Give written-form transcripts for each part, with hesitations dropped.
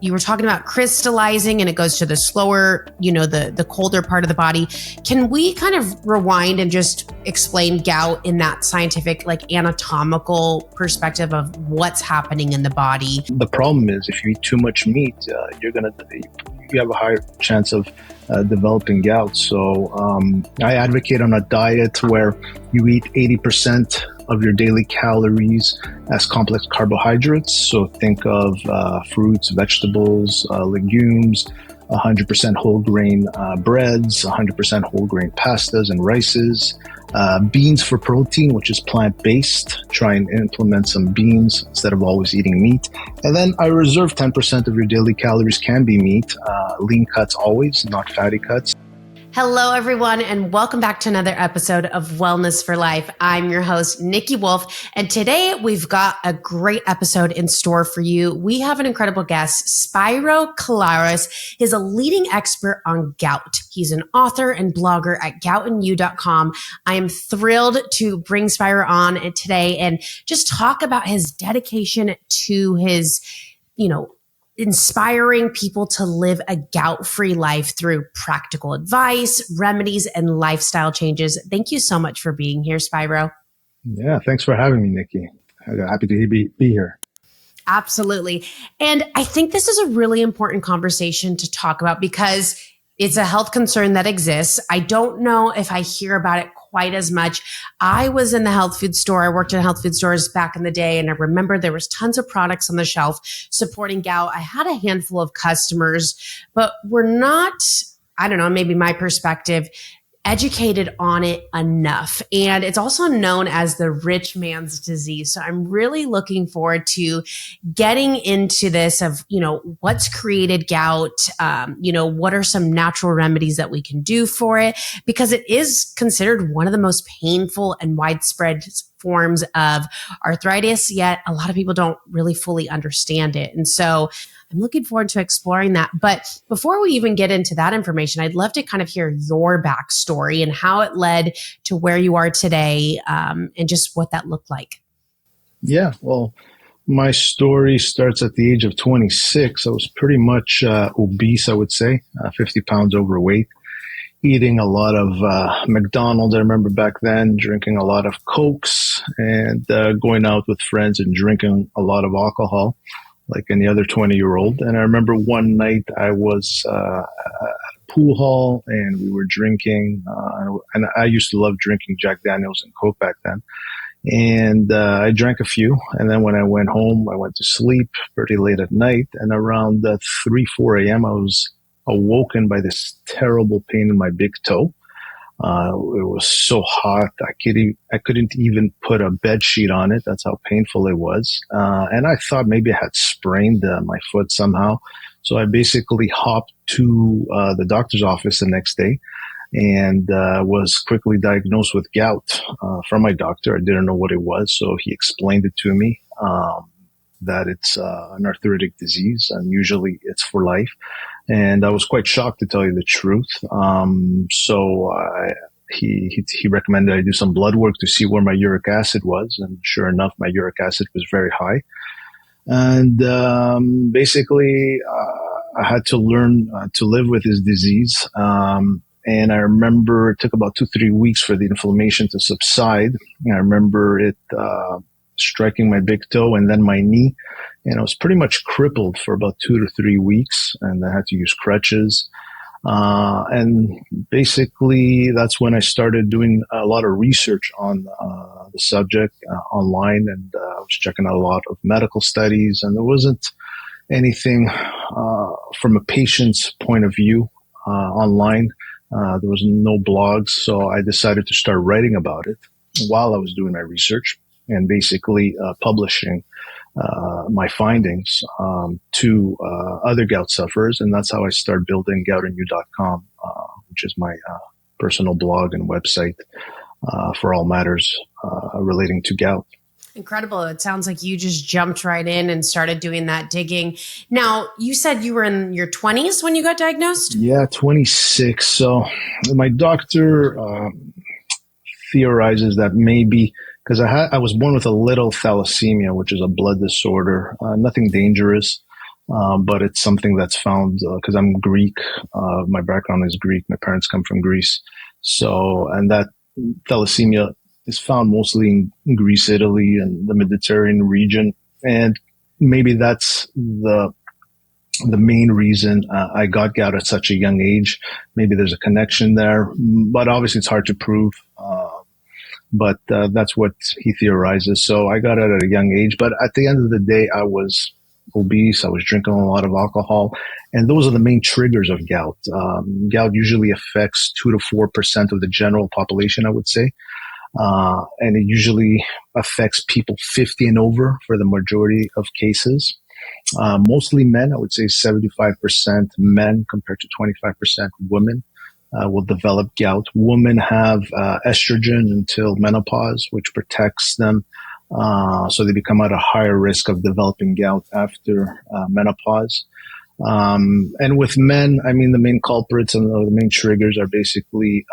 you were talking about crystallizing and it goes to the slower, the colder part of the body. Can we kind of rewind and just explain gout in that scientific, like anatomical perspective of what's happening in the body? The problem is if you eat too much meat, you have a higher chance of developing gout. So I advocate on a diet where you eat 80% of your daily calories as complex carbohydrates. So think of fruits, vegetables, legumes, 100% whole grain breads, 100% whole grain pastas and rices, beans for protein, which is plant-based. Try and implement some beans instead of always eating meat. And then I reserve 10% of your daily calories can be meat, lean cuts always, not fatty cuts. Hello, everyone, and welcome back to another episode of Wellness for Life. I'm your host, Niki Wolf, and today we've got a great episode in store for you. We have an incredible guest, Spiro Koulouris. He's a leading expert on gout. He's an author and blogger at goutandU.com. I am thrilled to bring Spiro on today and just talk about his dedication to his, inspiring people to live a gout-free life through practical advice, remedies, and lifestyle changes. Thank you so much for being here, Spiro. Yeah, thanks for having me, Niki. Happy to be here. Absolutely. And I think this is a really important conversation to talk about because it's a health concern that exists. I don't know if I hear about it quite as much. I was in the health food store. I worked in health food stores back in the day, and I remember there was tons of products on the shelf supporting gout. I had a handful of customers, but we're not, I don't know, maybe my perspective, educated on it enough. And it's also known as the rich man's disease. So I'm really looking forward to getting into this of, what's created gout, what are some natural remedies that we can do for it, because it is considered one of the most painful and widespread forms of arthritis, yet a lot of people don't really fully understand it. And so I'm looking forward to exploring that. But before we even get into that information, I'd love to kind of hear your backstory and how it led to where you are today, and just what that looked like. Yeah, well, my story starts at the age of 26. I was pretty much obese, I would say, 50 pounds overweight, eating a lot of McDonald's. I remember back then drinking a lot of Cokes and going out with friends and drinking a lot of alcohol, like any other 20-year-old. And I remember one night I was at a pool hall and we were drinking, and I used to love drinking Jack Daniels and Coke back then. And I drank a few. And then when I went home, I went to sleep pretty late at night. And around 3, 4 a.m., I was awoken by this terrible pain in my big toe. It was so hot. I couldn't even put a bed sheet on it. That's how painful it was. And I thought maybe I had sprained my foot somehow. So I basically hopped to the doctor's office the next day and was quickly diagnosed with gout from my doctor. I didn't know what it was. So he explained it to me, that it's an arthritic disease and usually it's for life. And I was quite shocked, to tell you the truth. So he recommended I do some blood work to see where my uric acid was. And sure enough, my uric acid was very high. And basically, I had to learn to live with this disease. And I remember it took about 2-3 weeks for the inflammation to subside. And I remember it striking my big toe and then my knee. And I was pretty much crippled for about 2 to 3 weeks, and I had to use crutches. And basically, that's when I started doing a lot of research on the subject online, and I was checking out a lot of medical studies, and there wasn't anything from a patient's point of view online. There was no blogs, so I decided to start writing about it while I was doing my research and basically publishing my findings to other gout sufferers. And that's how I started building goutandU.com, which is my personal blog and website for all matters relating to gout. Incredible. It sounds like you just jumped right in and started doing that digging. Now, you said you were in your 20s when you got diagnosed? Yeah, 26. So my doctor theorizes that maybe because I was born with a little thalassemia, which is a blood disorder, nothing dangerous. but it's something that's found because I'm Greek. My background is Greek. My parents come from Greece. So, and that thalassemia is found mostly in Greece, Italy, and the Mediterranean region. And maybe that's the main reason I got gout at such a young age. Maybe there's a connection there, but obviously it's hard to prove. But that's what he theorizes. So I got it at a young age. But at the end of the day, I was obese. I was drinking a lot of alcohol. And those are the main triggers of gout. Gout usually affects 2 to 4% of the general population, I would say. And it usually affects people 50 and over for the majority of cases. Mostly men, I would say 75% men compared to 25% women will develop gout. Women have estrogen until menopause, which protects them. So they become at a higher risk of developing gout after menopause. And with men, I mean, the main culprits and the main triggers are basically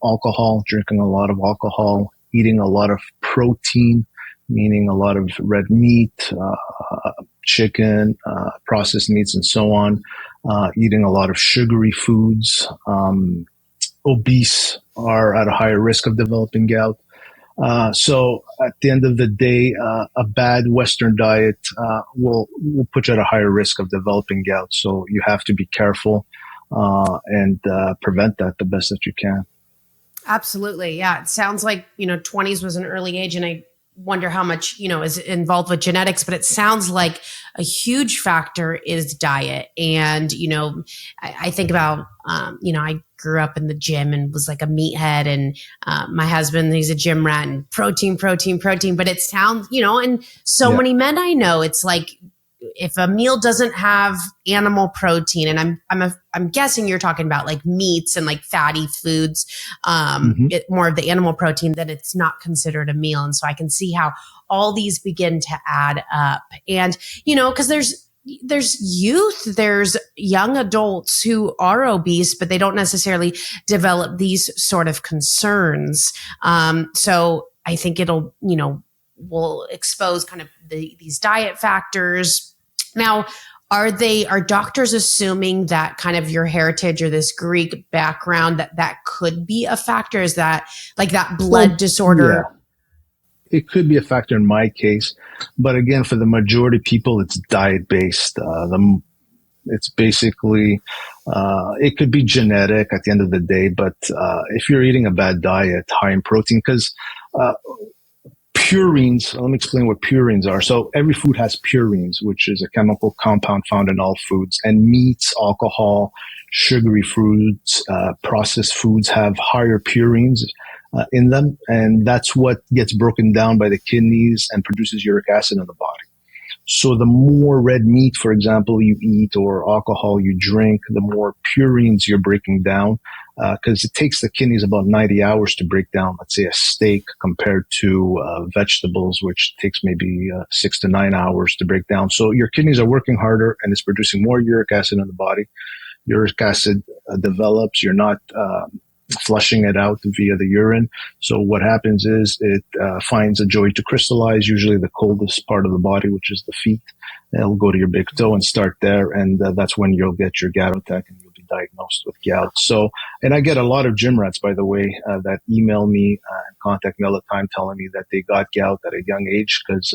alcohol, drinking a lot of alcohol, eating a lot of protein, meaning a lot of red meat, chicken, processed meats, and so on, eating a lot of sugary foods. Obese are at a higher risk of developing gout. So at the end of the day, a bad Western diet will put you at a higher risk of developing gout. So you have to be careful and prevent that the best that you can. Absolutely. Yeah. It sounds like, 20s was an early age, and I wonder how much, is involved with genetics, but it sounds like a huge factor is diet. And, I think about, I grew up in the gym and was like a meathead, and my husband, he's a gym rat, and protein, but it sounds, and so many men I know, it's like, if a meal doesn't have animal protein, and I'm guessing you're talking about like meats and like fatty foods, more of the animal protein, then it's not considered a meal. And so I can see how all these begin to add up. And, because there's youth, there's young adults who are obese, but they don't necessarily develop these sort of concerns. So I think it'll, will expose kind of these diet factors. Now, are doctors assuming that kind of your heritage or this Greek background that could be a factor? Is that like that blood disorder? Yeah. It could be a factor in my case, but again, for the majority of people, it's diet based. It's basically, it could be genetic at the end of the day, but if you're eating a bad diet, high in protein, because purines, let me explain what purines are. So every food has purines, which is a chemical compound found in all foods, and meats, alcohol, sugary foods, processed foods have higher purines in them. And that's what gets broken down by the kidneys and produces uric acid in the body. So the more red meat, for example, you eat or alcohol you drink, the more purines you're breaking down, because it takes the kidneys about 90 hours to break down, let's say, a steak compared to vegetables, which takes maybe 6 to 9 hours to break down. So your kidneys are working harder and it's producing more uric acid in the body. Uric acid develops. You're not flushing it out via the urine. So what happens is it finds a joint to crystallize, usually the coldest part of the body, which is the feet. It'll go to your big toe and start there. And that's when you'll get your gout attack and you'll be diagnosed with gout. So, and I get a lot of gym rats, by the way, that email me and contact me all the time telling me that they got gout at a young age because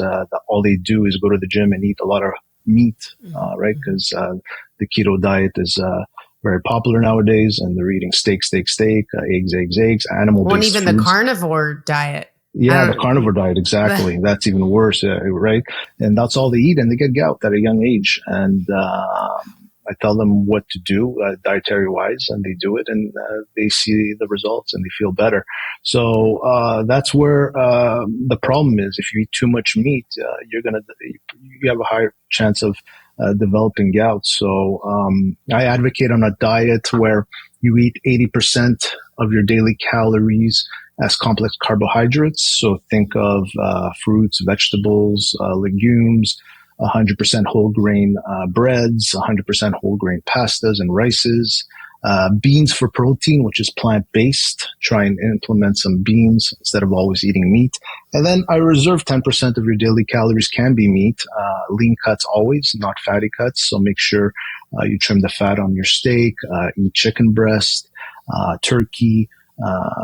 all they do is go to the gym and eat a lot of meat, right? Because the keto diet is very popular nowadays, and they're eating steak, eggs, animal-based Well, even foods. The carnivore diet. Yeah, the carnivore diet, exactly. That's even worse, right? And that's all they eat, and they get gout at a young age. And I tell them what to do dietary-wise, and they do it, and they see the results, and they feel better. So that's where the problem is. If you eat too much meat, you have a higher chance of developing gout. So I advocate on a diet where you eat 80% of your daily calories as complex carbohydrates. So think of fruits, vegetables, legumes, 100% whole grain breads, 100% whole grain pastas and rices, Beans for protein, which is plant-based. Try and implement some beans instead of always eating meat. And then I reserve 10% of your daily calories can be meat. Lean cuts always, not fatty cuts. So make sure you trim the fat on your steak, eat chicken breast, turkey,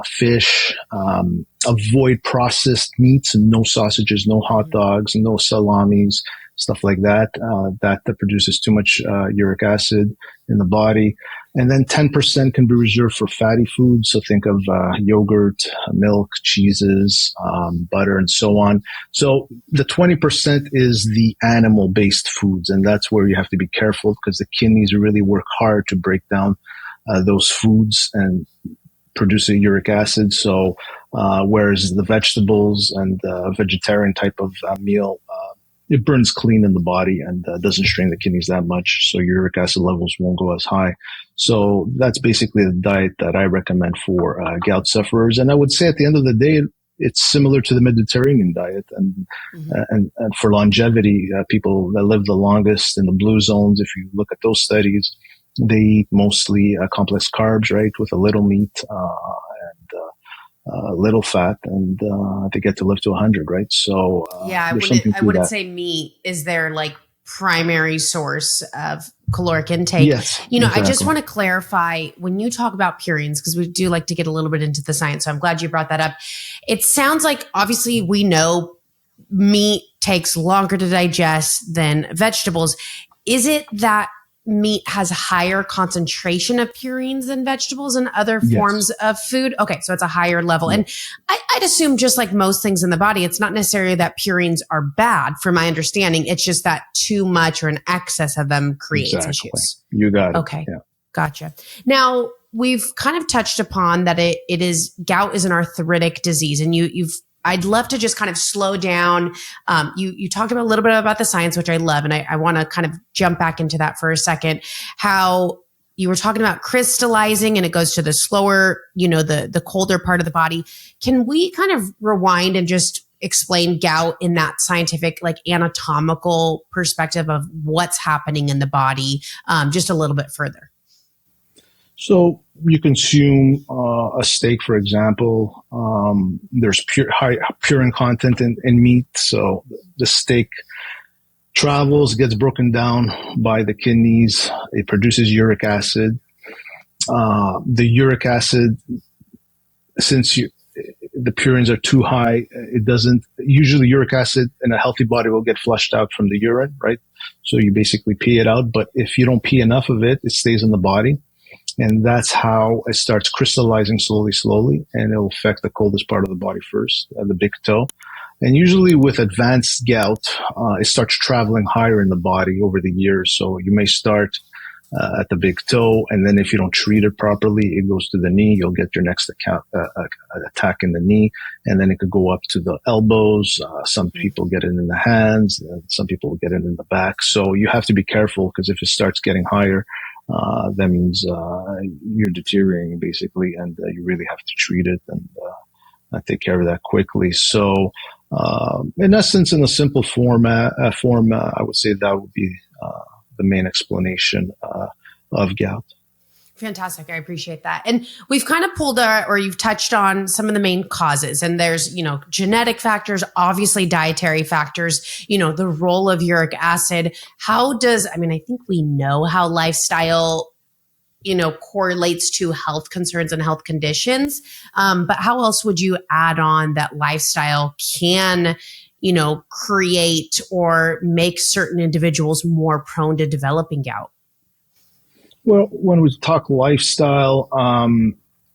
fish, avoid processed meats, and no sausages, no hot dogs, no salamis, stuff like that. That produces too much uric acid in the body. And then 10% can be reserved for fatty foods. So think of yogurt, milk, cheeses, butter, and so on. So the 20% is the animal-based foods, and that's where you have to be careful because the kidneys really work hard to break down those foods and produce a uric acid. So whereas the vegetables and vegetarian type of meal, it burns clean in the body and doesn't strain the kidneys that much. So uric acid levels won't go as high. So that's basically the diet that I recommend for gout sufferers. And I would say at the end of the day, it's similar to the Mediterranean diet. And, and for longevity, people that live the longest in the blue zones, if you look at those studies, they eat mostly complex carbs, right, with a little meat and little fat, and they get to live to 100, right? So yeah, I wouldn't say meat is their like primary source of caloric intake. Yes, exactly. I just want to clarify when you talk about purines, because we do like to get a little bit into the science. So I'm glad you brought that up. It sounds like obviously we know meat takes longer to digest than vegetables. Is it that meat has higher concentration of purines than vegetables and other forms of food? Okay, so it's a higher level. And I'd assume just like most things in the body, it's not necessarily that purines are bad, from my understanding. It's just that too much or an excess of them creates issues. You got it. Okay, gotcha. Now, we've kind of touched upon that gout is an arthritic disease, and I'd love to just kind of slow down. You talked about a little bit about the science, which I love. And I want to kind of jump back into that for a second. How you were talking about crystallizing and it goes to the slower, the colder part of the body. Can we kind of rewind and just explain gout in that scientific, like anatomical perspective of what's happening in the body just a little bit further? So you consume a steak, for example. There's high purine content in meat. So the steak travels, gets broken down by the kidneys. It produces uric acid. The uric acid, since the purines are too high, usually uric acid in a healthy body will get flushed out from the urine, right? So you basically pee it out. But if you don't pee enough of it, it stays in the body. And that's how it starts crystallizing slowly, and it'll affect the coldest part of the body first, the big toe. And usually with advanced gout, it starts traveling higher in the body over the years. So you may start at the big toe, and then if you don't treat it properly, it goes to the knee. You'll get your next attack in the knee, and then it could go up to the elbows. Some people get it in the hands, some people get it in the back. So you have to be careful, because if it starts getting higher, that means you're deteriorating basically, and you really have to treat it and take care of that quickly. So, in essence, in a simple form, I would say that would be the main explanation of gout. Fantastic. I appreciate that. And we've kind of you've touched on some of the main causes, and there's, genetic factors, obviously dietary factors, the role of uric acid. I think we know how lifestyle, correlates to health concerns and health conditions. But how else would you add on that lifestyle can, create or make certain individuals more prone to developing gout? Well, when we talk lifestyle,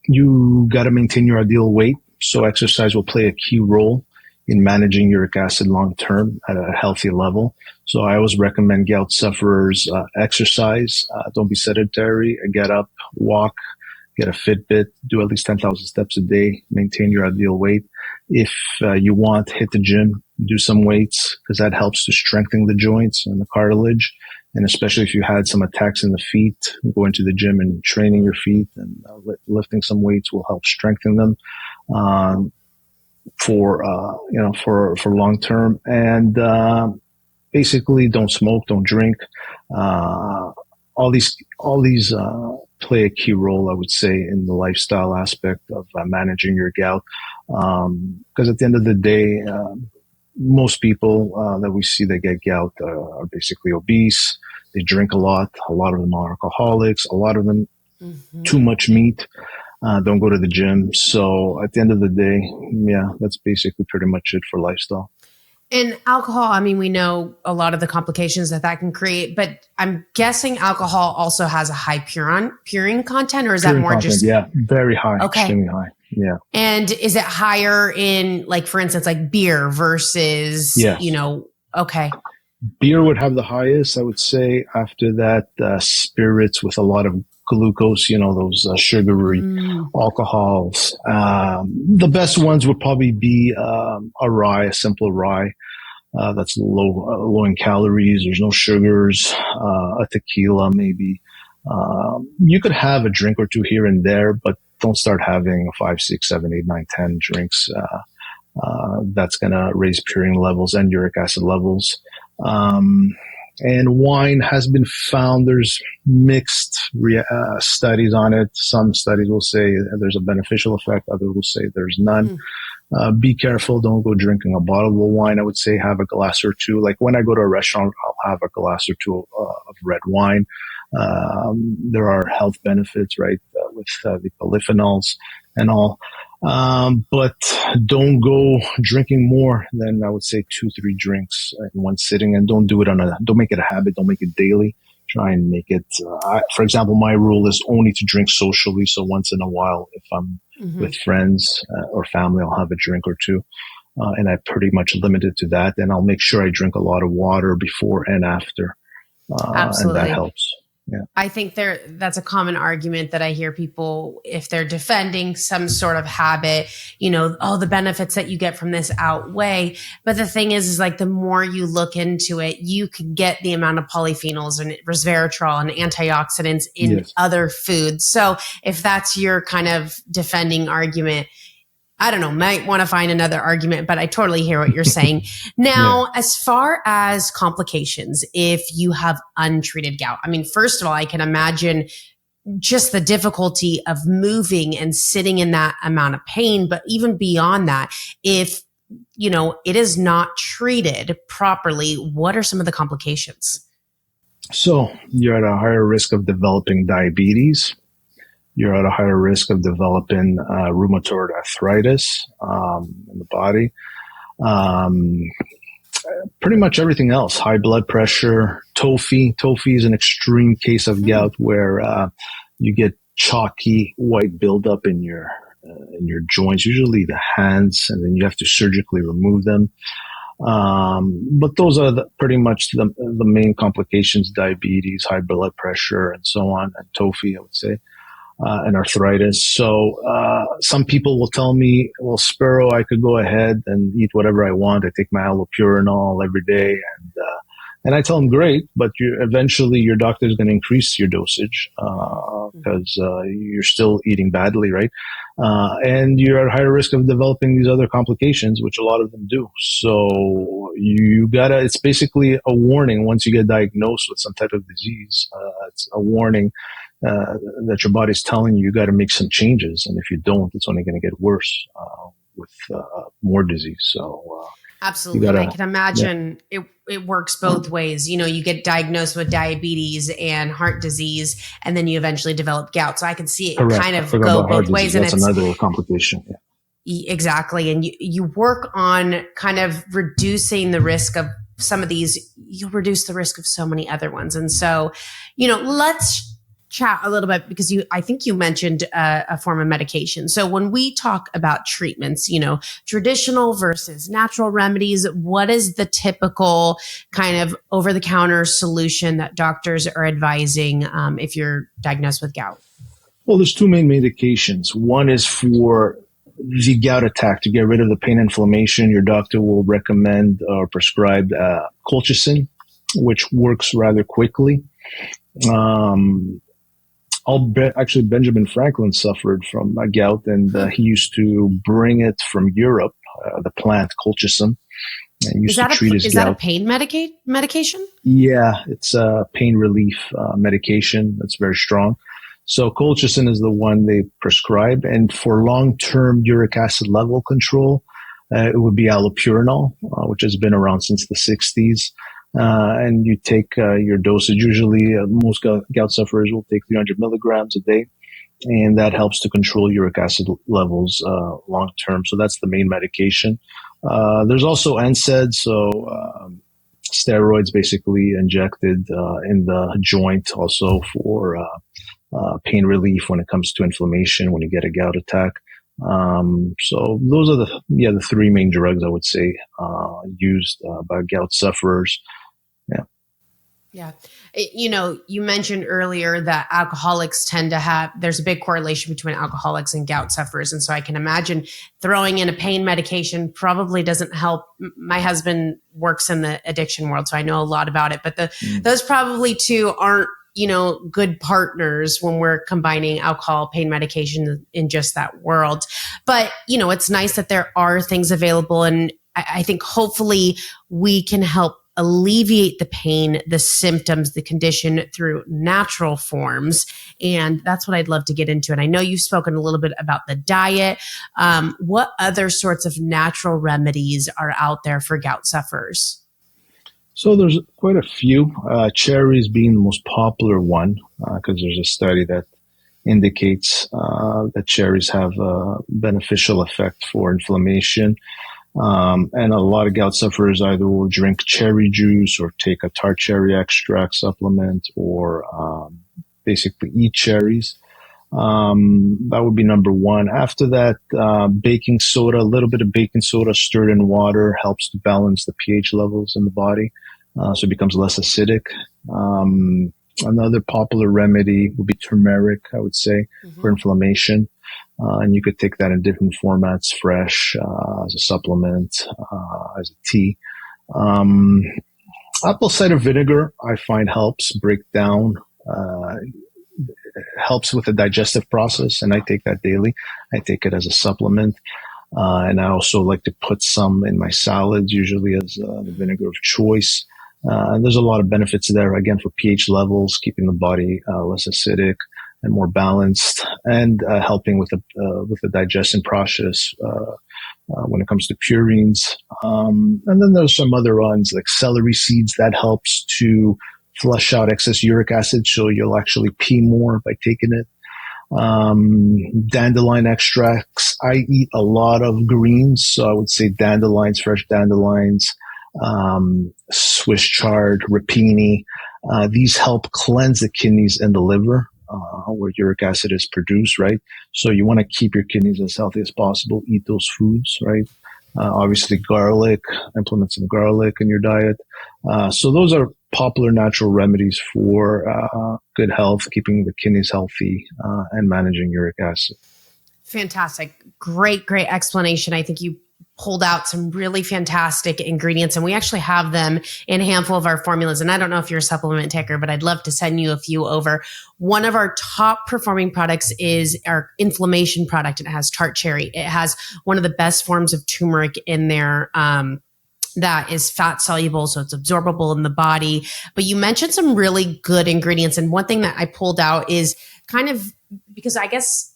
you got to maintain your ideal weight. So exercise will play a key role in managing uric acid long term at a healthy level. So I always recommend gout sufferers exercise. Don't be sedentary. Get up, walk, get a Fitbit, do at least 10,000 steps a day, maintain your ideal weight. If you want, hit the gym, do some weights, because that helps to strengthen the joints and the cartilage. And especially if you had some attacks in the feet, going to the gym and training your feet and lifting some weights will help strengthen them for long term. And basically, don't smoke, don't drink. All these play a key role, I would say, in the lifestyle aspect of managing your gout. Because at the end of the day, most people that we see that get gout are basically obese. They drink a lot. A lot of them are alcoholics. A lot of them too much meat. Don't go to the gym. So at the end of the day, yeah, that's basically pretty much it for lifestyle. And alcohol, I mean, we know a lot of the complications that can create, but I'm guessing alcohol also has a high purine content, or is that more Content, just? yeah, very high, Okay. extremely high. Yeah. And is it higher in, like, for instance, like beer versus, Yes. Okay. Beer would have the highest, I would say. After that, spirits with a lot of glucose, those sugary alcohols. The best ones would probably be a rye, a simple rye. That's low in calories. There's no sugars. A tequila, maybe. You could have a drink or two here and there, but don't start having 5, 6, 7, 8, 9, 10 drinks. That's going to raise purine levels and uric acid levels. And wine has been found. There's mixed studies on it. Some studies will say there's a beneficial effect. Others will say there's none. Be careful. Don't go drinking a bottle of wine. I would say have a glass or two. Like when I go to a restaurant, I'll have a glass or two of red wine. There are health benefits, right, with the polyphenols and all. But don't go drinking more than, I would say, 2, 3 drinks in one sitting, and don't make it a habit. Don't make it daily. Try and make it, for example, my rule is only to drink socially. So once in a while, if I'm with friends or family, I'll have a drink or two. And I pretty much limit it to that. And I'll make sure I drink a lot of water before and after. Absolutely. And that helps. Yeah. I think that's a common argument that I hear people, if they're defending some sort of habit, the benefits that you get from this outweigh. But the thing is like the more you look into it, you can get the amount of polyphenols and resveratrol and antioxidants in other foods. So if that's your kind of defending argument, I don't know, might want to find another argument, but I totally hear what you're saying. Now, as far as complications, if you have untreated gout, I mean, first of all, I can imagine just the difficulty of moving and sitting in that amount of pain. But even beyond that, if, it is not treated properly, what are some of the complications? So you're at a higher risk of developing diabetes. You're at a higher risk of developing rheumatoid arthritis in the body. Pretty much everything else, high blood pressure, TOFI. TOFI is an extreme case of gout where you get chalky white buildup in your joints, usually the hands, and then you have to surgically remove them. But those are pretty much the main complications: diabetes, high blood pressure, and so on, and TOFI, I would say. And arthritis. So some people will tell me, well, Spiro, I could go ahead and eat whatever I want. I take my allopurinol every day. And I tell them, great, but eventually your doctor is going to increase your dosage because you're still eating badly, right? And you're at higher risk of developing these other complications, which a lot of them do. So it's basically a warning once you get diagnosed with some type of disease. It's a warning that your body's telling you got to make some changes, and if you don't, it's only going to get worse with more disease. So absolutely, I can imagine it works both ways. You get diagnosed with diabetes and heart disease, and then you eventually develop gout. So I can see it kind of go both ways, and that's another complication. Yeah. Exactly, and you work on kind of reducing the risk of some of these. You'll reduce the risk of so many other ones, and so let's chat a little bit because I think you mentioned a form of medication. So when we talk about treatments, traditional versus natural remedies, what is the typical kind of over-the-counter solution that doctors are advising if you're diagnosed with gout? Well, there's 2 main medications. One is for the gout attack to get rid of the pain inflammation. Your doctor will recommend or prescribe colchicine, which works rather quickly. Actually, Benjamin Franklin suffered from gout, and he used to bring it from Europe, the plant colchicine, and used to treat his gout. Is that a pain medication? Yeah, it's a pain relief medication that's very strong. So colchicine is the one they prescribe. And for long-term uric acid level control, it would be allopurinol, which has been around since the 60s. And you take your dosage. Usually, most gout sufferers will take 300 milligrams a day, and that helps to control uric acid levels long term. So that's the main medication. There's also NSAIDs, so steroids basically injected in the joint, also for pain relief when it comes to inflammation when you get a gout attack. So those are the three main drugs I would say used by gout sufferers. Yeah. Yeah. You mentioned earlier that alcoholics tend to there's a big correlation between alcoholics and gout sufferers. And so I can imagine throwing in a pain medication probably doesn't help. My husband works in the addiction world, so I know a lot about it, but those probably two aren't, good partners when we're combining alcohol, pain medication in just that world. But, it's nice that there are things available. And I think hopefully we can help alleviate the pain, the symptoms, the condition through natural forms. And that's what I'd love to get into. And I know you've spoken a little bit about the diet. What other sorts of natural remedies are out there for gout sufferers? So there's quite a few, cherries being the most popular one, because there's a study that indicates that cherries have a beneficial effect for inflammation. And a lot of gout sufferers either will drink cherry juice or take a tart cherry extract supplement or basically eat cherries. That would be number one. After that, baking soda, a little bit of baking soda stirred in water helps to balance the pH levels in the body, so it becomes less acidic. Another popular remedy would be turmeric, I would say, for inflammation. And you could take that in different formats, fresh, as a supplement, as a tea. Apple cider vinegar, I find helps break down, helps with the digestive process, and I take that daily. I take it as a supplement. And I also like to put some in my salads, usually as the vinegar of choice. And there's a lot of benefits there, again, for pH levels, keeping the body less acidic and more balanced, and helping with the digestion process when it comes to purines. And then there's some other ones like celery seeds that helps to flush out excess uric acid, so you'll actually pee more by taking it. Dandelion extracts. I eat a lot of greens, so I would say dandelions, fresh dandelions, Swiss chard, rapini. These help cleanse the kidneys and the liver, where uric acid is produced, right? So you want to keep your kidneys as healthy as possible. Eat those foods, right? Obviously garlic, implement some garlic in your diet. So those are popular natural remedies for good health, keeping the kidneys healthy, and managing uric acid. Fantastic. Great explanation. I think you pulled out some really fantastic ingredients, and we actually have them in a handful of our formulas. And I don't know if you're a supplement taker, but I'd love to send you a few over. One of our top performing products is our inflammation product. It has tart cherry. It has one of the best forms of turmeric in there. That is fat soluble, so it's absorbable in the body. But you mentioned some really good ingredients. And one thing that I pulled out is kind of, because I guess,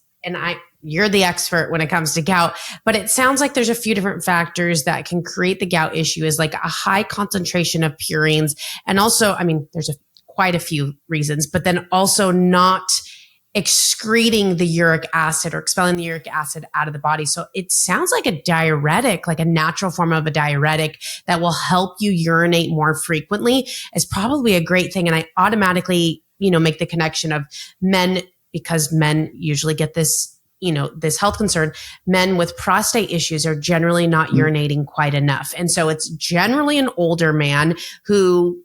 you're the expert when it comes to gout, but it sounds like there's a few different factors that can create the gout issue, is like a high concentration of purines. And also, there's quite a few reasons, but then also not excreting the uric acid or expelling the uric acid out of the body. So it sounds like a diuretic, like a natural form of a diuretic that will help you urinate more frequently, is probably a great thing. And I automatically, make the connection of men, because men usually get this, this health concern. Men with prostate issues are generally not urinating quite enough. And so it's generally an older man who,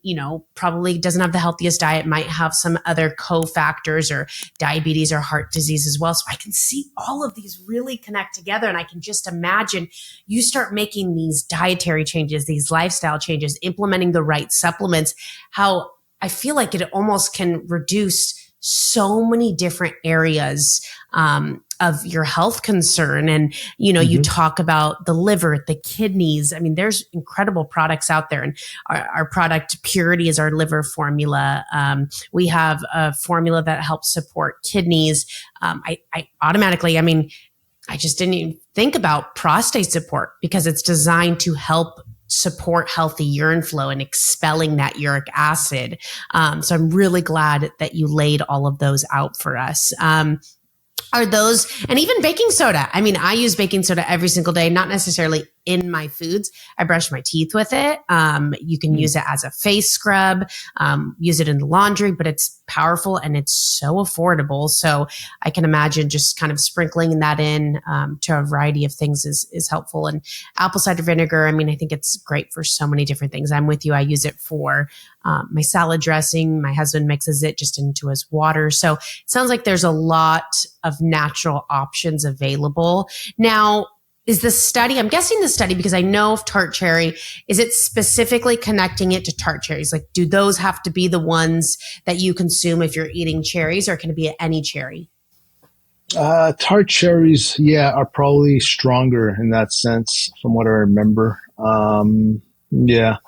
probably doesn't have the healthiest diet, might have some other cofactors or diabetes or heart disease as well. So I can see all of these really connect together. And I can just imagine you start making these dietary changes, these lifestyle changes, implementing the right supplements, how I feel like it almost can reduce so many different areas of your health concern. And, you talk about the liver, the kidneys. I mean, there's incredible products out there. And our product Purity is our liver formula. We have a formula that helps support kidneys. I just didn't even think about prostate support because it's designed to help support healthy urine flow and expelling that uric acid. So I'm really glad that you laid all of those out for us. Are those, and even baking soda. I mean, I use baking soda every single day, not necessarily in my foods. I brush my teeth with it. You can use it as a face scrub, use it in the laundry, but it's powerful and it's so affordable. So I can imagine just kind of sprinkling that in to a variety of things is helpful. And apple cider vinegar, I mean, I think it's great for so many different things. I'm with you. I use it for my salad dressing. My husband mixes it just into his water. So it sounds like there's a lot of natural options available. Now, is the study, I'm guessing the study, because I know of tart cherry, is it specifically connecting it to tart cherries? Like, do those have to be the ones that you consume if you're eating cherries, or can it be any cherry? Tart cherries, are probably stronger in that sense from what I remember. They're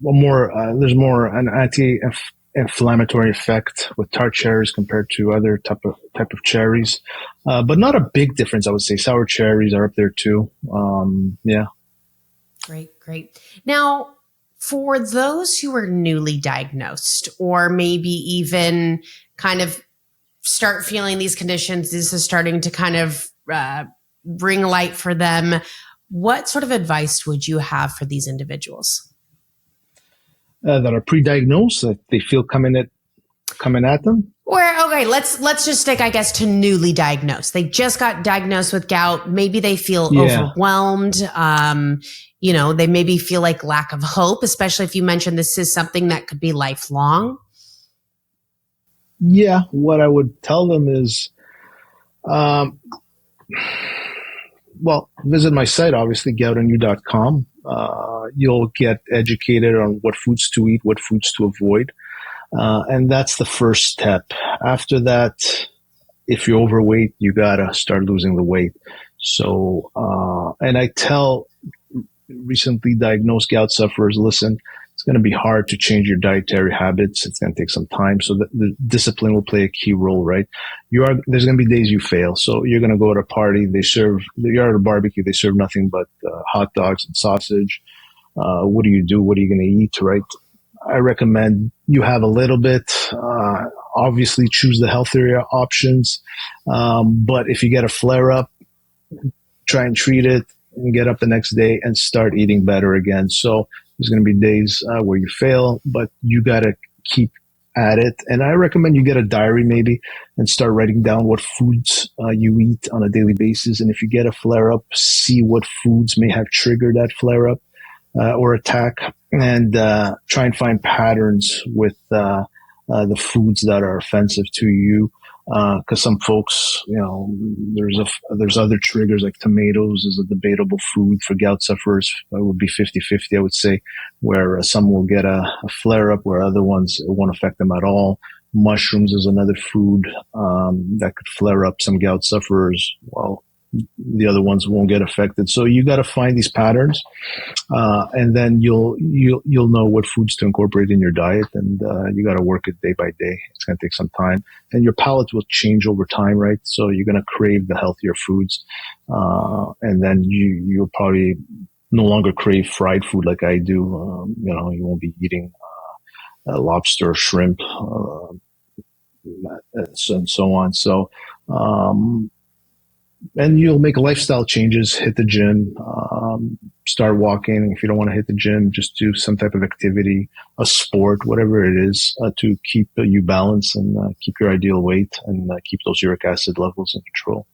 more, there's more an anti-inflammatory effect with tart cherries compared to other type of cherries, but not a big difference. I would say sour cherries are up there too. Great. Now, for those who are newly diagnosed, or maybe even kind of start feeling these conditions, this is starting to kind of bring light for them. What sort of advice would you have for these individuals? That are pre-diagnosed, that they feel coming at them? Or, okay, let's just stick, I guess, to newly diagnosed. They just got diagnosed with gout. Maybe they feel overwhelmed. They maybe feel like lack of hope, especially if you mentioned this is something that could be lifelong. Yeah, what I would tell them is, visit my site, obviously, goutonu.com. You'll get educated on what foods to eat, what foods to avoid. And that's the first step. After that, if you're overweight, you gotta start losing the weight. So, and I tell recently diagnosed gout sufferers, listen, it's going to be hard to change your dietary habits. It's going to take some time. So the discipline will play a key role, right? There's going to be days you fail. So you're going to go to a party. You're at a barbecue. They serve nothing but hot dogs and sausage. What do you do? What are you going to eat, right? I recommend you have a little bit, obviously choose the healthier options. But if you get a flare up, try and treat it and get up the next day and start eating better again. So there's going to be days where you fail, but you got to keep at it. And I recommend you get a diary maybe and start writing down what foods you eat on a daily basis. And if you get a flare up, see what foods may have triggered that flare up or attack, and try and find patterns with the foods that are offensive to you. Cause some folks, there's other triggers like tomatoes is a debatable food for gout sufferers. It would be 50-50, I would say, where some will get a flare up where other ones, it won't affect them at all. Mushrooms is another food, that could flare up some gout sufferers. Well, the other ones won't get affected. So you got to find these patterns, and then you'll know what foods to incorporate in your diet, and you got to work it day by day. It's going to take some time, and your palate will change over time, right? So you're going to crave the healthier foods, and then you'll probably no longer crave fried food like I do. You won't be eating lobster, shrimp, and so on. So. And you'll make lifestyle changes, hit the gym, start walking. If you don't want to hit the gym, just do some type of activity, a sport, whatever it is, to keep you balanced and keep your ideal weight and keep those uric acid levels in control.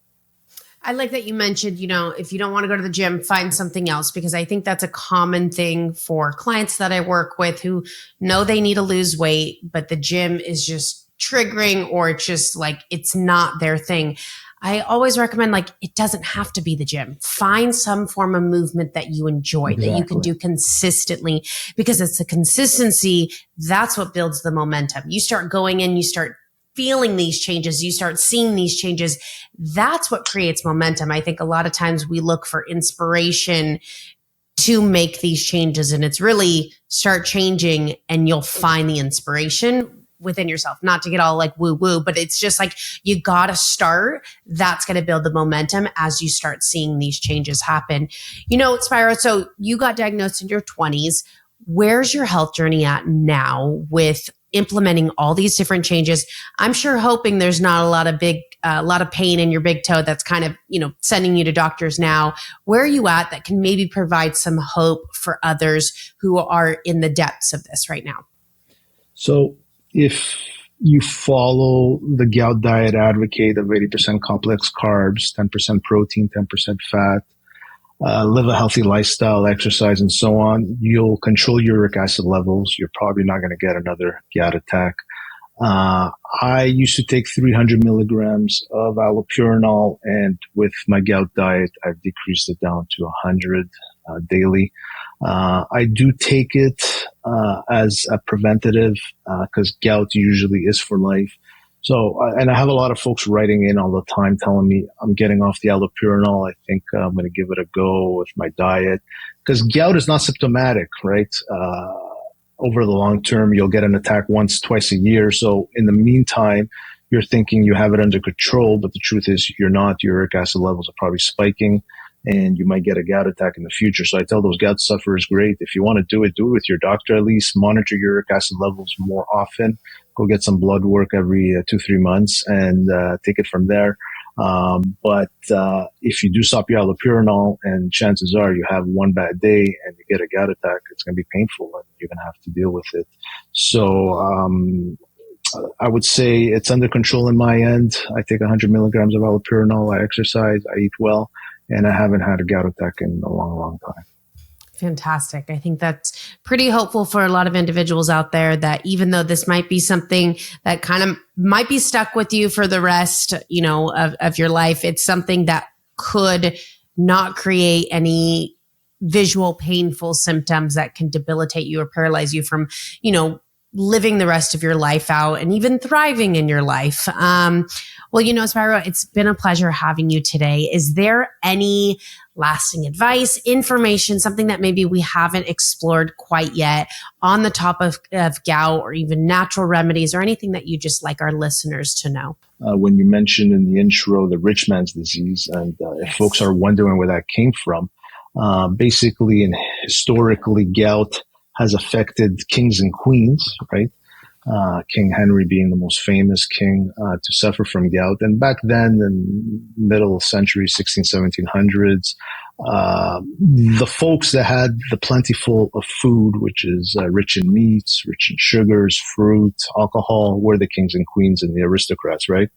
I like that you mentioned, if you don't want to go to the gym, find something else, because I think that's a common thing for clients that I work with who know they need to lose weight, but the gym is just triggering, or it's just like, it's not their thing. I always recommend, it doesn't have to be the gym. Find some form of movement that you enjoy, that you can do consistently, because it's the consistency. That's what builds the momentum. You start going in, you start feeling these changes, you start seeing these changes, that's what creates momentum. I think a lot of times we look for inspiration to make these changes, and it's really start changing and you'll find the inspiration within yourself. Not to get all like woo woo, but it's just like you got to start. That's going to build the momentum as you start seeing these changes happen. You know, Spiro, so you got diagnosed in your 20s. Where's your health journey at now with implementing all these different changes? I'm sure hoping there's not a lot of pain in your big toe that's kind of, you know, sending you to doctors now. Where are you at that can maybe provide some hope for others who are in the depths of this right now? So if you follow the gout diet advocate of 80% complex carbs, 10% protein, 10% fat, live a healthy lifestyle, exercise, and so on, you'll control uric acid levels. You're probably not going to get another gout attack. I used to take 300 milligrams of allopurinol, and with my gout diet, I've decreased it down to 100 daily. I do take it as a preventative because gout usually is for life. So, and I have a lot of folks writing in all the time telling me I'm getting off the allopurinol. I think I'm going to give it a go with my diet because gout is not symptomatic, right? Over the long term, you'll get an attack once, twice a year. So in the meantime, you're thinking you have it under control, but the truth is you're not. Your uric acid levels are probably spiking and you might get a gout attack in the future. So I tell those gout sufferers, great. If you want to do it with your doctor at least. Monitor your uric acid levels more often. Go get some blood work every 2-3 months and take it from there. But if you do stop your allopurinol, and chances are you have one bad day and you get a gout attack, it's going to be painful and you're going to have to deal with it. So I would say it's under control in my end. I take 100 milligrams of allopurinol. I exercise. I eat well. And I haven't had a gout attack in a long, long time. Fantastic. I think that's pretty hopeful for a lot of individuals out there that even though this might be something that kind of might be stuck with you for the rest, you know, of your life, it's something that could not create any visual painful symptoms that can debilitate you or paralyze you from, you know, living the rest of your life out and even thriving in your life. Well, you know, Spiro, it's been a pleasure having you today. Is there any lasting advice, information, something that maybe we haven't explored quite yet on the topic of gout or even natural remedies or anything that you just like our listeners to know? When you mentioned in the intro, the rich man's disease, and if folks are wondering where that came from, basically and historically, gout has affected kings and queens, right? King Henry being the most famous king to suffer from gout. And back then, in middle century, 1700s, the folks that had the plentiful of food, which is rich in meats, rich in sugars, fruit, alcohol, were the kings and queens and the aristocrats, right?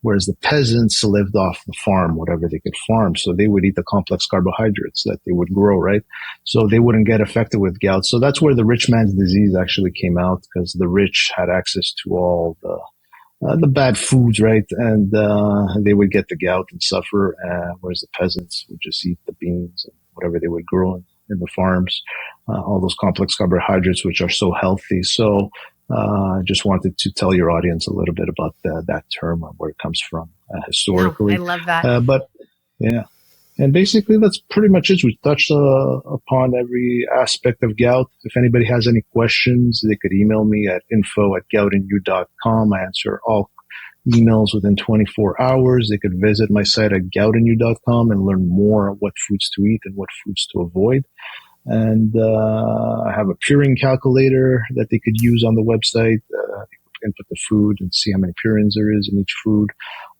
Whereas the peasants lived off the farm, whatever they could farm. So they would eat the complex carbohydrates that they would grow, right? So they wouldn't get affected with gout. So that's where the rich man's disease actually came out, because the rich had access to all the bad foods, right? And they would get the gout and suffer, whereas the peasants would just eat the beans and whatever they would grow in the farms, all those complex carbohydrates, which are so healthy. So I just wanted to tell your audience a little bit about that term and where it comes from historically. Oh, I love that. But yeah, and basically that's pretty much it. We touched upon every aspect of gout. If anybody has any questions, they could email me at info@goutandyou.com. I answer all emails within 24 hours. They could visit my site at goutandyou.com and learn more on what foods to eat and what foods to avoid. And I have a Purine calculator that they could use on the website. Input the food and see how many Purines there is in each food.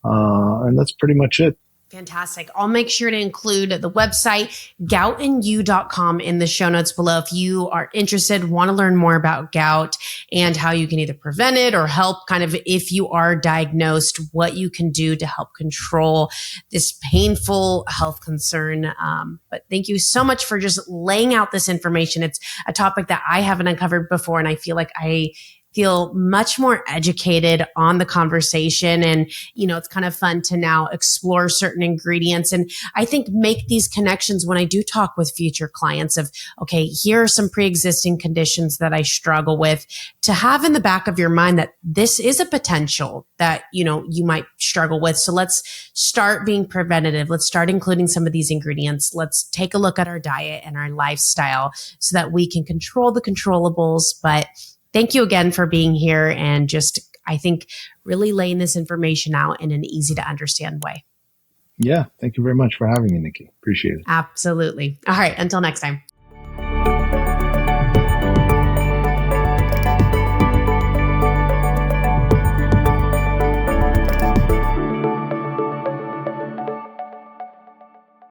And that's pretty much it. Fantastic. I'll make sure to include the website, goutandou.com, in the show notes below if you are interested, want to learn more about gout and how you can either prevent it or help kind of if you are diagnosed, what you can do to help control this painful health concern. But thank you so much for just laying out this information. It's a topic that I haven't uncovered before, and I feel like I feel much more educated on the conversation. And, it's kind of fun to now explore certain ingredients. And I think make these connections when I do talk with future clients of, okay, here are some pre-existing conditions that I struggle with, to have in the back of your mind that this is a potential that, you might struggle with. So let's start being preventative. Let's start including some of these ingredients. Let's take a look at our diet and our lifestyle so that we can control the controllables. But thank you again for being here and just, I think, really laying this information out in an easy to understand way. Yeah. Thank you very much for having me, Niki. Appreciate it. Absolutely. All right. Until next time.